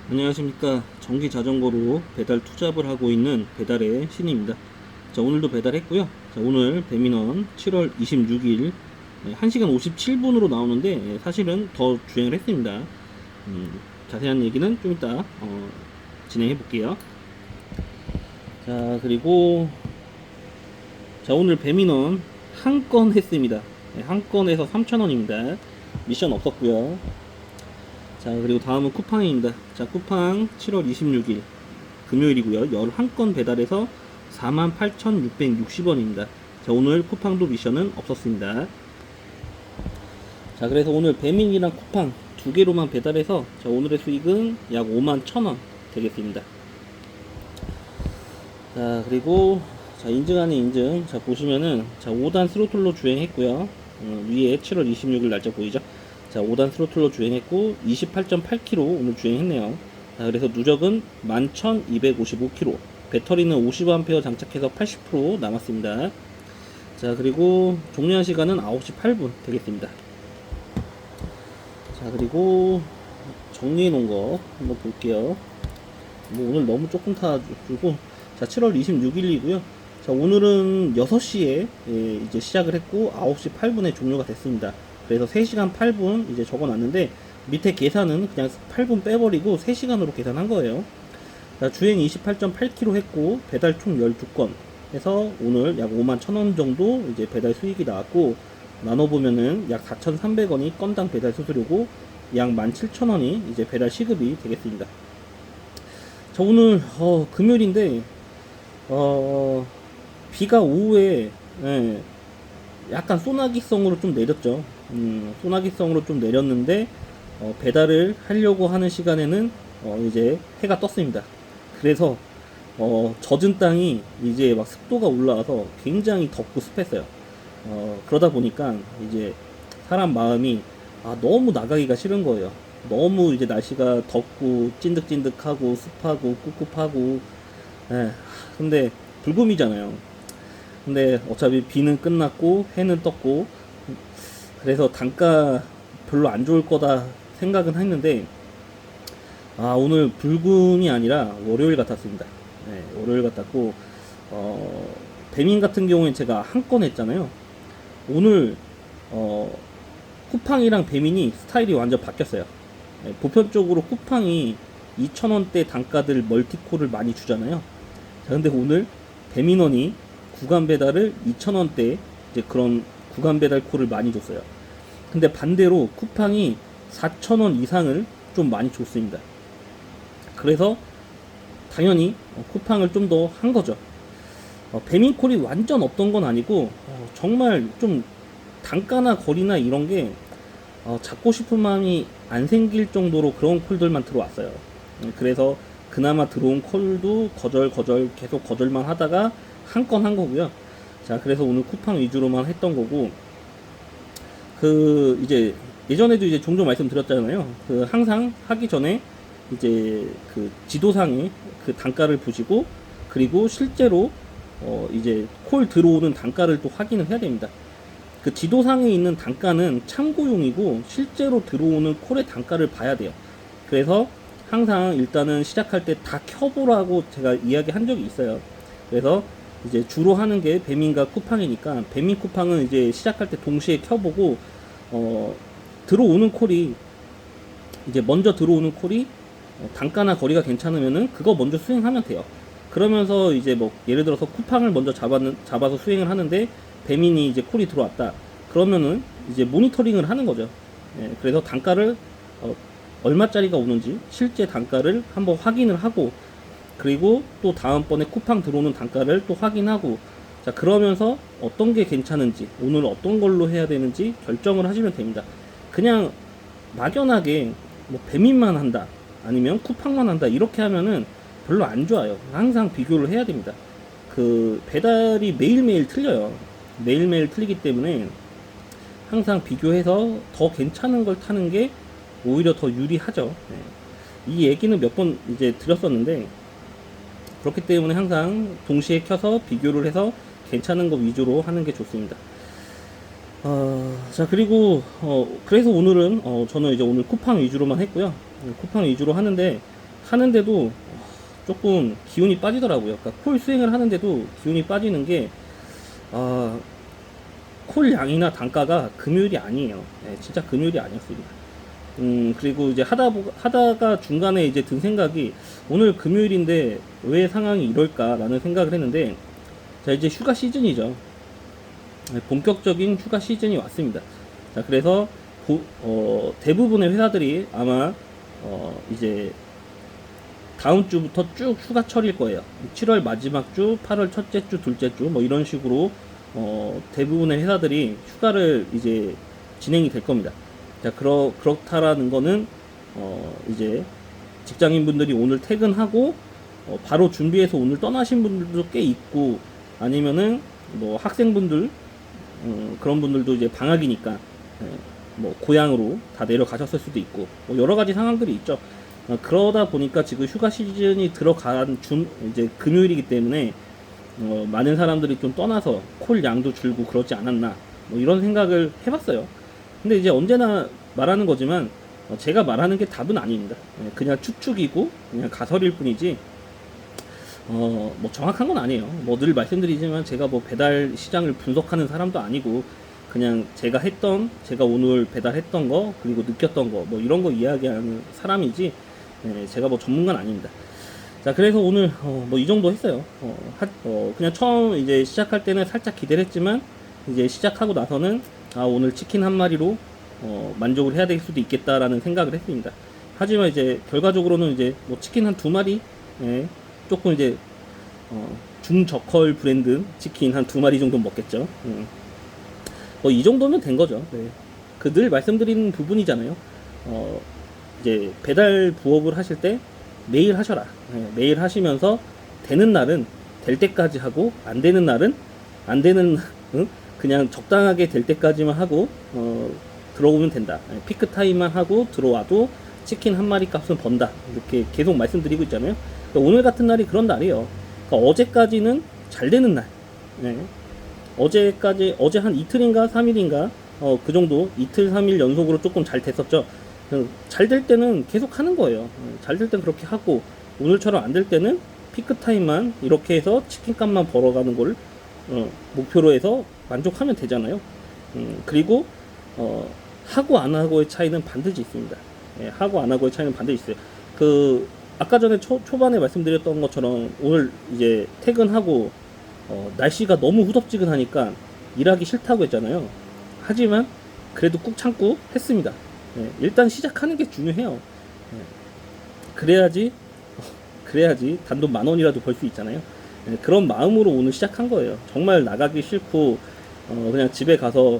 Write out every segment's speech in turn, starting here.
안녕하십니까. 전기 자전거로 배달 투잡을 하고 있는 배달의 신입니다. 자, 오늘도 배달했고요. 자, 오늘 배민원 7월 26일 1시간 57분으로 나오는데 사실은 더 주행을 했습니다. 자세한 얘기는 좀 이따 진행해 볼게요. 자, 그리고 자, 오늘 배민원 한 건 했습니다. 한 건에서 3,000원입니다. 미션 없었고요. 자, 그리고 다음은 쿠팡입니다. 자, 쿠팡 7월 26일 금요일이고요. 11건 배달해서 48,660원입니다. 자, 오늘 쿠팡도 미션은 없었습니다. 자, 그래서 오늘 배민이랑 쿠팡 두 개로만 배달해서 자, 오늘의 수익은 약 51,000원 되겠습니다. 자, 그리고 자, 인증 안에 인증. 자, 보시면은 자, 5단 스로틀로 주행했고요. 위에 7월 26일 날짜 보이죠? 자, 5단 스로틀로 주행했고 28.8km 오늘 주행했네요. 자, 그래서 누적은 11,255km. 배터리는 50A 장착해서 80% 남았습니다. 자, 그리고 종료한 시간은 9시 8분 되겠습니다. 자, 그리고 정리해 놓은 거 한번 볼게요. 뭐 오늘 너무 조금 타가지고. 자, 7월 26일이고요. 자, 오늘은 6시에 이제 시작을 했고 9시 8분에 종료가 됐습니다. 그래서 3시간 8분 이제 적어놨는데 밑에 계산은 그냥 8분 빼버리고 3시간으로 계산한 거예요. 자, 주행 28.8km 했고 배달 총 12건 해서 오늘 약 51,000원 정도 이제 배달 수익이 나왔고 나눠보면은 약 4,300원이 건당 배달 수수료고 약 17,000원이 이제 배달 시급이 되겠습니다. 자, 오늘 금요일인데 비가 오후에 약간 소나기성으로 좀 내렸죠. 소나기성으로 좀 내렸는데 배달을 하려고 하는 시간에는 이제 해가 떴습니다. 그래서 젖은 땅이 이제 막 습도가 올라와서 굉장히 덥고 습했어요. 그러다 보니까 이제 사람 마음이 너무 나가기가 싫은 거예요. 너무 이제 날씨가 덥고 찐득찐득하고 습하고 꿉꿉하고. 근데 불금이잖아요. 근데 어차피 비는 끝났고 해는 떴고 그래서 단가 별로 안 좋을 거다 생각은 했는데 오늘 불금이 아니라 월요일 같았습니다. 월요일 같았고 배민 같은 경우에 제가 한 건 했잖아요. 오늘 쿠팡이랑 배민이 스타일이 완전 바뀌었어요. 보편적으로 쿠팡이 2,000원대 단가들 멀티콜을 많이 주잖아요. 자, 근데 오늘 배민원이 구간 배달을 2,000원대 이제 그런 구간 배달 콜을 많이 줬어요. 근데 반대로 쿠팡이 4,000원 이상을 좀 많이 줬습니다. 그래서 당연히 쿠팡을 좀 더 한 거죠. 배민콜이 완전 없던 건 아니고 정말 좀 단가나 거리나 이런 게 잡고 싶은 마음이 안 생길 정도로 그런 콜들만 들어왔어요. 그래서 그나마 들어온 콜도 거절 계속 거절만 하다가 한 건 한 거고요. 자, 그래서 오늘 쿠팡 위주로만 했던 거고 이제 예전에도 이제 종종 말씀드렸잖아요. 항상 하기 전에 이제 지도상에 단가를 보시고 그리고 실제로 이제 콜 들어오는 단가를 또 확인을 해야 됩니다. 지도상에 있는 단가는 참고용이고 실제로 들어오는 콜의 단가를 봐야 돼요. 그래서 항상 일단은 시작할 때 다 켜보라고 제가 이야기한 적이 있어요. 그래서 이제 주로 하는 게 배민과 쿠팡이니까 배민 쿠팡은 이제 시작할 때 동시에 켜보고 들어오는 콜이 이제 먼저 들어오는 콜이 단가나 거리가 괜찮으면은 그거 먼저 수행하면 돼요. 그러면서 이제 뭐 예를 들어서 쿠팡을 먼저 잡아서 수행을 하는데 배민이 이제 콜이 들어왔다. 그러면은 이제 모니터링을 하는 거죠. 그래서 단가를 얼마짜리가 오는지 실제 단가를 한번 확인을 하고 그리고 또 다음번에 쿠팡 들어오는 단가를 또 확인하고 자, 그러면서 어떤 게 괜찮은지 오늘 어떤 걸로 해야 되는지 결정을 하시면 됩니다. 그냥 막연하게 뭐 배민만 한다 아니면 쿠팡만 한다 이렇게 하면은 별로 안 좋아요. 항상 비교를 해야 됩니다. 배달이 매일매일 틀려요. 매일매일 틀리기 때문에 항상 비교해서 더 괜찮은 걸 타는 게 오히려 더 유리하죠. 이 얘기는 몇 번 이제 드렸었는데 그렇기 때문에 항상 동시에 켜서 비교를 해서 괜찮은 거 위주로 하는 게 좋습니다. 자, 그리고 그래서 오늘은 저는 이제 오늘 쿠팡 위주로만 했고요. 쿠팡 위주로 하는데 하는데도 조금 기운이 빠지더라고요. 그러니까 콜 수행을 하는데도 기운이 빠지는 게, 콜 양이나 단가가 금요일이 아니에요. 네, 진짜 금요일이 아니었습니다. 그리고 이제 하다가 중간에 이제 든 생각이, 오늘 금요일인데 왜 상황이 이럴까라는 생각을 했는데, 자, 이제 휴가 시즌이죠. 네, 본격적인 휴가 시즌이 왔습니다. 자, 그래서 대부분의 회사들이 아마 이제 다음 주부터 쭉 휴가철일 거예요. 7월 마지막 주, 8월 첫째 주, 둘째 주, 뭐 이런 식으로 대부분의 회사들이 휴가를 이제 진행이 될 겁니다. 자, 그렇다라는 거는 이제 직장인분들이 오늘 퇴근하고 바로 준비해서 오늘 떠나신 분들도 꽤 있고, 아니면은 뭐 학생분들, 그런 분들도 이제 방학이니까 뭐 고향으로 다 내려가셨을 수도 있고, 뭐 여러 가지 상황들이 있죠. 그러다 보니까 지금 휴가 시즌이 들어간 이제 금요일이기 때문에 많은 사람들이 좀 떠나서 콜 양도 줄고 그러지 않았나, 뭐 이런 생각을 해봤어요. 근데 이제 언제나 말하는 거지만 제가 말하는 게 답은 아닙니다. 그냥 추측이고 그냥 가설일 뿐이지 뭐 정확한 건 아니에요. 뭐 늘 말씀드리지만 제가 뭐 배달 시장을 분석하는 사람도 아니고, 그냥 제가 오늘 배달했던 거, 그리고 느꼈던 거, 뭐 이런 거 이야기하는 사람이지, 제가 뭐 전문가는 아닙니다. 자, 그래서 오늘 뭐 이 정도 했어요. 그냥 처음 이제 시작할 때는 살짝 기대를 했지만, 이제 시작하고 나서는 오늘 치킨 한 마리로 만족을 해야 될 수도 있겠다라는 생각을 했습니다. 하지만 이제 결과적으로는 이제 뭐 치킨 한 두 마리, 조금 이제 중저컬 브랜드 치킨 한 두 마리 정도 먹겠죠. 뭐 이 정도면 된 거죠. 네. 그 늘 말씀드리는 부분이잖아요. 이제 배달 부업을 하실 때 매일 하셔라. 매일 하시면서 되는 날은 될 때까지 하고, 안 되는 날은 안 되는, 그냥 적당하게 될 때까지만 하고 들어오면 된다. 피크 타임만 하고 들어와도 치킨 한 마리 값은 번다. 이렇게 계속 말씀드리고 있잖아요. 그러니까 오늘 같은 날이 그런 날이에요. 그러니까 어제까지는 잘 되는 날. 어제 한 이틀인가 3일인가 그 정도, 이틀 3일 연속으로 조금 잘 됐었죠. 잘 될 때는 계속 하는 거예요. 잘 될 땐 그렇게 하고, 오늘처럼 안 될 때는 피크 타임만 이렇게 해서 치킨 값만 벌어가는 걸 목표로 해서 만족하면 되잖아요. 그리고 하고 안 하고의 차이는 반드시 있습니다. 하고 안 하고의 차이는 반드시 있어요. 아까 전에 초반에 말씀드렸던 것처럼 오늘 이제 퇴근하고 날씨가 너무 후덥지근하니까 일하기 싫다고 했잖아요. 하지만 그래도 꾹 참고 했습니다. 일단 시작하는 게 중요해요. 그래야지 단돈 10,000원이라도 벌 수 있잖아요. 그런 마음으로 오늘 시작한 거예요. 정말 나가기 싫고 그냥 집에 가서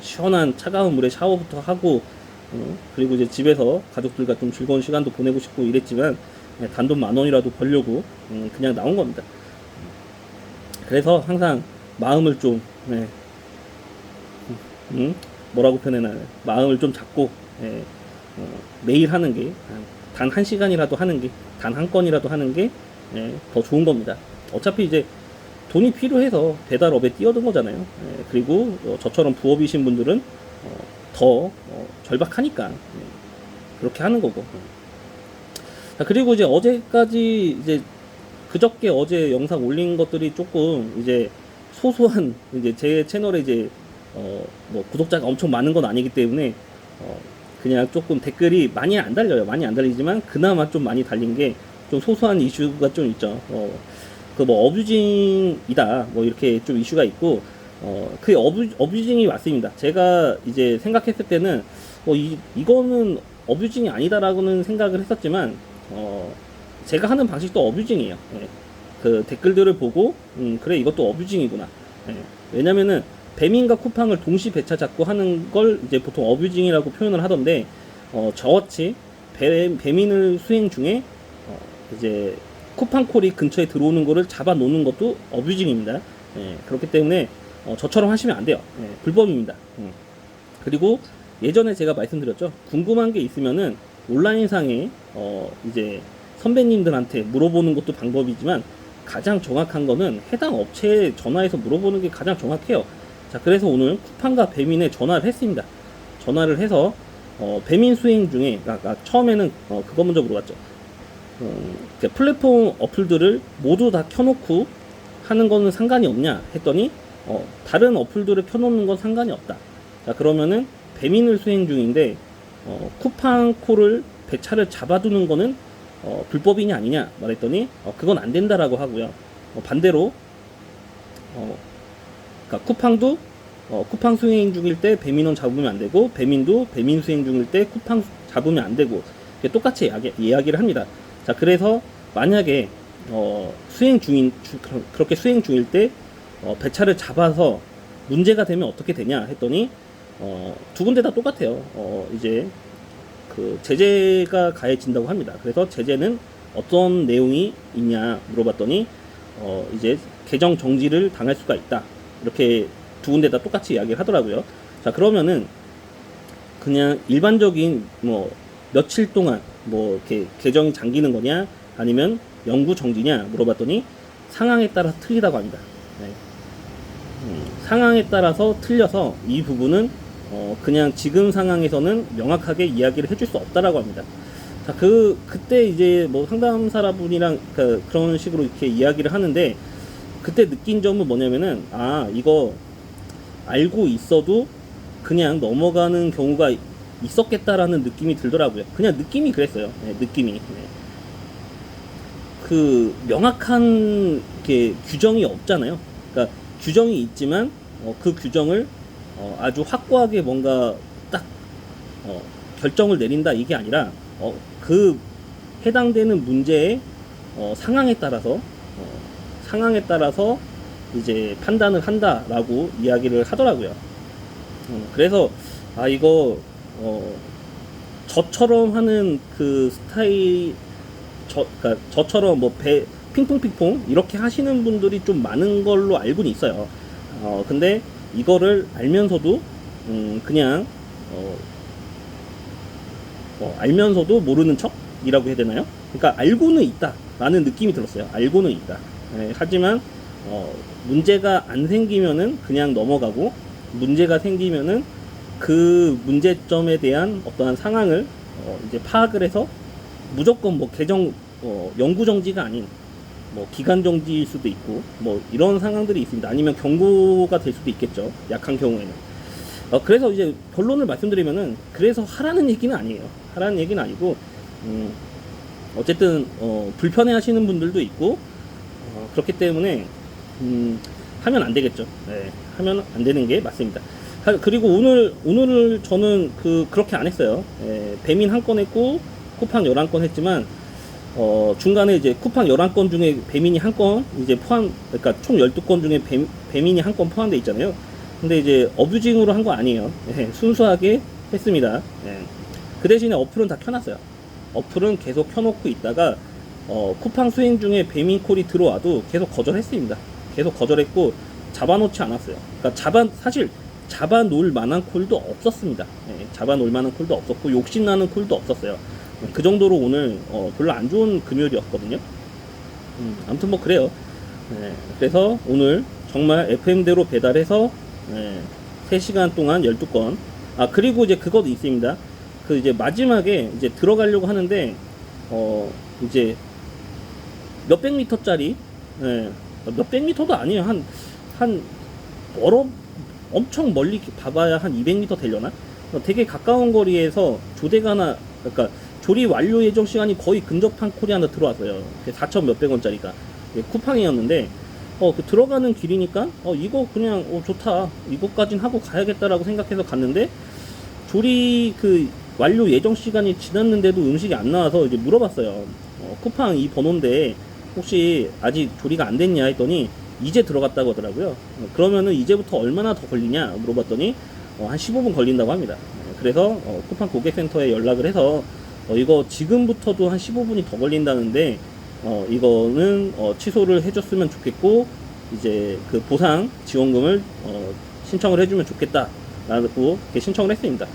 시원한 차가운 물에 샤워부터 하고, 그리고 이제 집에서 가족들과 좀 즐거운 시간도 보내고 싶고 이랬지만, 단돈 10,000원이라도 벌려고 그냥 나온 겁니다. 그래서 항상 마음을 좀 뭐라고 표현해나요? 마음을 좀 잡고 매일 하는 게, 단 1시간이라도 하는 게, 단 한 건이라도 하는 게 더 좋은 겁니다. 어차피 이제 돈이 필요해서 배달업에 뛰어든 거잖아요. 그리고 저처럼 부업이신 분들은 더 절박하니까 그렇게 하는 거고. 자, 그리고 이제 어제까지 이제 그저께 어제 영상 올린 것들이 조금 이제 소소한, 이제 제 채널에 이제 뭐 구독자가 엄청 많은 건 아니기 때문에 그냥 조금 댓글이 많이 안 달려요. 많이 안 달리지만 그나마 좀 많이 달린 게 좀 소소한 이슈가 좀 있죠. 그 뭐 어뷰징이다 뭐 이렇게 좀 이슈가 있고, 그 어뷰징이 맞습니다. 제가 이제 생각했을 때는 이거는 어뷰징이 아니다라고는 생각을 했었지만, 제가 하는 방식도 어뷰징이에요. 그 댓글들을 보고 그래, 이것도 어뷰징이구나. 왜냐면은 배민과 쿠팡을 동시 배차 잡고 하는 걸 이제 보통 어뷰징이라고 표현을 하던데, 저같이 배민을 수행 중에 이제 쿠팡콜이 근처에 들어오는 거를 잡아 놓는 것도 어뷰징입니다. 그렇기 때문에 저처럼 하시면 안 돼요. 불법입니다. 그리고 예전에 제가 말씀드렸죠. 궁금한 게 있으면은 온라인상에 이제 선배님들한테 물어보는 것도 방법이지만, 가장 정확한 거는 해당 업체에 전화해서 물어보는 게 가장 정확해요. 자, 그래서 오늘 쿠팡과 배민에 전화를 했습니다. 전화를 해서 배민 수행 중에, 처음에는 그거 먼저 물어봤죠. 플랫폼 어플들을 모두 다 켜놓고 하는 거는 상관이 없냐 했더니 다른 어플들을 켜놓는 건 상관이 없다. 자, 그러면은 배민을 수행 중인데 쿠팡콜을 배차를 잡아두는 거는 불법이냐 아니냐 말했더니 그건 안 된다라고 하고요. 반대로 그러니까 쿠팡도 쿠팡 수행 중일 때 배민원 잡으면 안 되고, 배민도 배민 수행 중일 때 쿠팡 잡으면 안 되고, 똑같이 이야기를 합니다. 자, 그래서 만약에 그렇게 수행 중일 때 배차를 잡아서 문제가 되면 어떻게 되냐 했더니 두 군데 다 똑같아요. 이제 그 제재가 가해진다고 합니다. 그래서 제재는 어떤 내용이 있냐 물어봤더니 이제 계정 정지를 당할 수가 있다. 이렇게 두 군데 다 똑같이 이야기를 하더라고요. 자, 그러면은 그냥 일반적인 뭐 며칠 동안 뭐 이렇게 계정이 잠기는 거냐 아니면 영구 정지냐 물어봤더니 상황에 따라 틀리다고 합니다. 네. 상황에 따라서 틀려서 이 부분은 그냥 지금 상황에서는 명확하게 이야기를 해줄 수 없다라고 합니다. 자, 그때 이제 뭐 상담사분이랑 그런 식으로 이렇게 이야기를 하는데, 그때 느낀 점은 뭐냐면은, 이거 알고 있어도 그냥 넘어가는 경우가 있었겠다라는 느낌이 들더라고요. 그냥 느낌이 그랬어요. 네, 느낌이. 네. 그 명확한 게 규정이 없잖아요. 그러니까 규정이 있지만 그 규정을 아주 확고하게 뭔가 딱 결정을 내린다 이게 아니라 그 해당되는 문제의 상황에 따라서 이제 판단을 한다라고 이야기를 하더라고요. 그래서 이거 저처럼 하는 그 스타일, 그러니까 저처럼 뭐 핑퐁핑퐁 이렇게 하시는 분들이 좀 많은 걸로 알고는 있어요. 근데 이거를 알면서도 그냥 알면서도 모르는 척이라고 해야 되나요? 그러니까 알고는 있다라는 느낌이 들었어요. 알고는 있다. 하지만 문제가 안 생기면은 그냥 넘어가고, 문제가 생기면은 그 문제점에 대한 어떠한 상황을 이제 파악을 해서 무조건 뭐 계정 영구 정지가 아닌 뭐 기간 정지일 수도 있고 뭐 이런 상황들이 있습니다. 아니면 경고가 될 수도 있겠죠. 약한 경우에는. 그래서 이제 결론을 말씀드리면은, 그래서 하라는 얘기는 아니에요. 하라는 얘기는 아니고, 어쨌든 불편해 하시는 분들도 있고 그렇기 때문에 하면 안 되겠죠. 네, 하면 안 되는 게 맞습니다. 그리고 오늘 저는 그렇게 안 했어요. 배민 한 건 했고 쿠팡 11건 했지만 중간에 이제 쿠팡 11건 중에 배민이 한 건 이제 그러니까 총 12건 중에 배민이 한 건 포함되어 있잖아요. 근데 이제 어뷰징으로 한 거 아니에요. 순수하게 했습니다. 그 대신에 어플은 다 켜놨어요. 어플은 계속 켜놓고 있다가 쿠팡 수행 중에 배민콜이 들어와도 계속 거절했습니다. 계속 거절했고 잡아놓지 않았어요. 그러니까 사실 잡아놓을 만한 콜도 없었습니다. 잡아놓을 만한 콜도 없었고 욕심나는 콜도 없었어요. 그 정도로 오늘 별로 안 좋은 금요일이었거든요. 아무튼 뭐 그래요. 그래서 오늘 정말 FM대로 배달해서 3시간 동안 12건. 그리고 이제 그것도 있습니다. 그 이제 마지막에 이제 들어가려고 하는데 이제 몇백 미터짜리, 몇백 미터도 아니에요. 한 엄청 멀리 봐봐야 한 200m 되려나? 되게 가까운 거리에서 조대가 하나, 그러니까 조립 완료 예정 시간이 거의 근접한 콜이 하나 들어왔어요. 4천 몇백 원짜리가 쿠팡이었는데 그 들어가는 길이니까 이거 그냥 좋다, 이거까진 하고 가야겠다라고 생각해서 갔는데, 조립 완료 예정 시간이 지났는데도 음식이 안 나와서 이제 물어봤어요. 쿠팡 이 번호인데 혹시 아직 조리가 안 됐냐 했더니 이제 들어갔다고 하더라고요. 그러면은 이제부터 얼마나 더 걸리냐 물어봤더니 한 15분 걸린다고 합니다. 그래서 쿠팡 고객센터에 연락을 해서 이거 지금부터도 한 15분이 더 걸린다는데 이거는 취소를 해줬으면 좋겠고, 이제 그 보상 지원금을 신청을 해주면 좋겠다라고 이렇게 신청을 했습니다.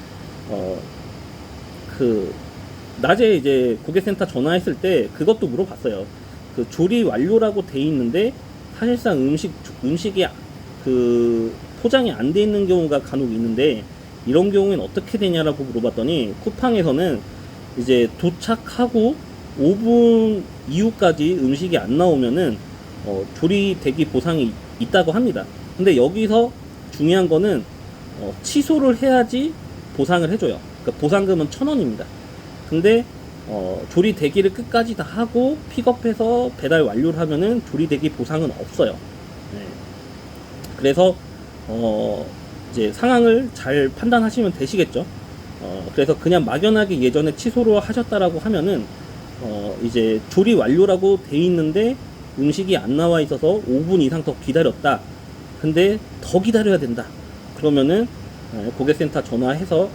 낮에 이제 고객센터 전화했을 때 그것도 물어봤어요. 그 조리 완료라고 돼 있는데 사실상 음식이 포장이 안 돼 있는 경우가 간혹 있는데, 이런 경우에는 어떻게 되냐라고 물어봤더니 쿠팡에서는 이제 도착하고 5분 이후까지 음식이 안 나오면은 조리 대기 보상이 있다고 합니다. 근데 여기서 중요한 거는 취소를 해야지 보상을 해줘요. 그러니까 보상금은 1,000원입니다. 근데 조리 대기를 끝까지 다 하고 픽업해서 배달 완료를 하면은 조리 대기 보상은 없어요. 네. 그래서 이제 상황을 잘 판단하시면 되시겠죠. 그래서 그냥 막연하게 예전에 취소를 하셨다라고 하면은 이제 조리 완료라고 돼 있는데 음식이 안 나와 있어서 5분 이상 더 기다렸다. 근데 더 기다려야 된다. 그러면은 고객센터 전화해서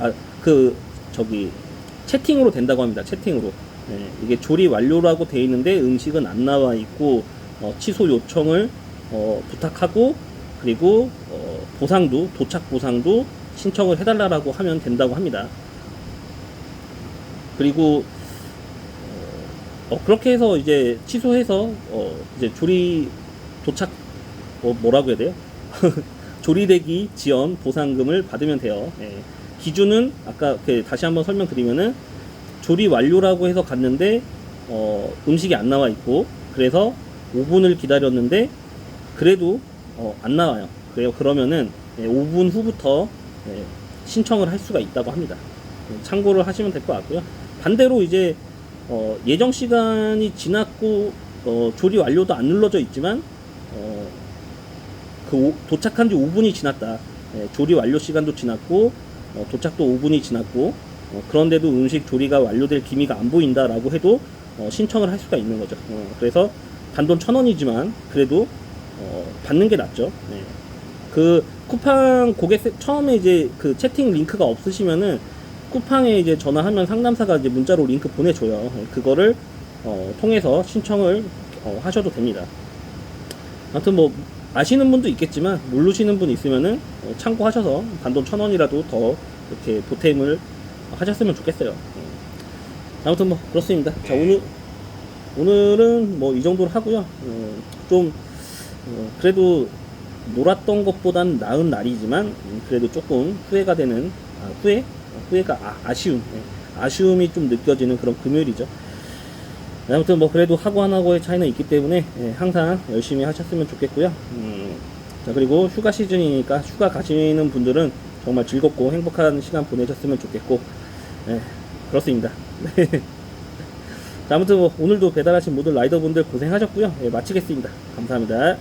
채팅으로 된다고 합니다. 채팅으로. 이게 조리 완료라고 돼 있는데 음식은 안 나와 있고 취소 요청을 부탁하고 그리고 보상도 도착 보상도 신청을 해달라고 하면 된다고 합니다. 그리고 그렇게 해서 이제 취소해서 이제 조리 도착 뭐라고 해야 돼요? 조리대기 지연 보상금을 받으면 돼요. 기준은 아까 다시 한번 설명드리면은 조리 완료라고 해서 갔는데 음식이 안 나와 있고 그래서 5분을 기다렸는데 그래도 안 나와요. 그러면은 5분 후부터 신청을 할 수가 있다고 합니다. 참고를 하시면 될 것 같고요. 반대로 이제 예정 시간이 지났고 조리 완료도 안 눌러져 있지만 도착한 지 5분이 지났다. 조리 완료 시간도 지났고 도착도 5분이 지났고 그런데도 음식 조리가 완료될 기미가 안 보인다라고 해도 신청을 할 수가 있는 거죠. 그래서 단돈 1,000원이지만 그래도 받는 게 낫죠. 그 쿠팡 처음에 이제 그 채팅 링크가 없으시면은 쿠팡에 이제 전화하면 상담사가 이제 문자로 링크 보내줘요. 그거를 통해서 신청을 하셔도 됩니다. 아무튼 뭐 아시는 분도 있겠지만 모르시는 분 있으면은 참고하셔서 단돈 1,000원이라도 더 이렇게 보탬을 하셨으면 좋겠어요. 아무튼 뭐 그렇습니다. 자, 오늘은 뭐 이 정도로 하고요. 좀 그래도 놀았던 것보단 나은 날이지만 그래도 조금 후회가 되는 아쉬움이 좀 느껴지는 그런 금요일이죠. 아무튼 뭐 그래도 하고 안 하고의 차이는 있기 때문에 항상 열심히 하셨으면 좋겠고요. 자, 그리고 휴가 시즌이니까 휴가 가시는 분들은 정말 즐겁고 행복한 시간 보내셨으면 좋겠고 그렇습니다. 자, 아무튼 뭐 오늘도 배달하신 모든 라이더분들 고생하셨고요. 마치겠습니다. 감사합니다.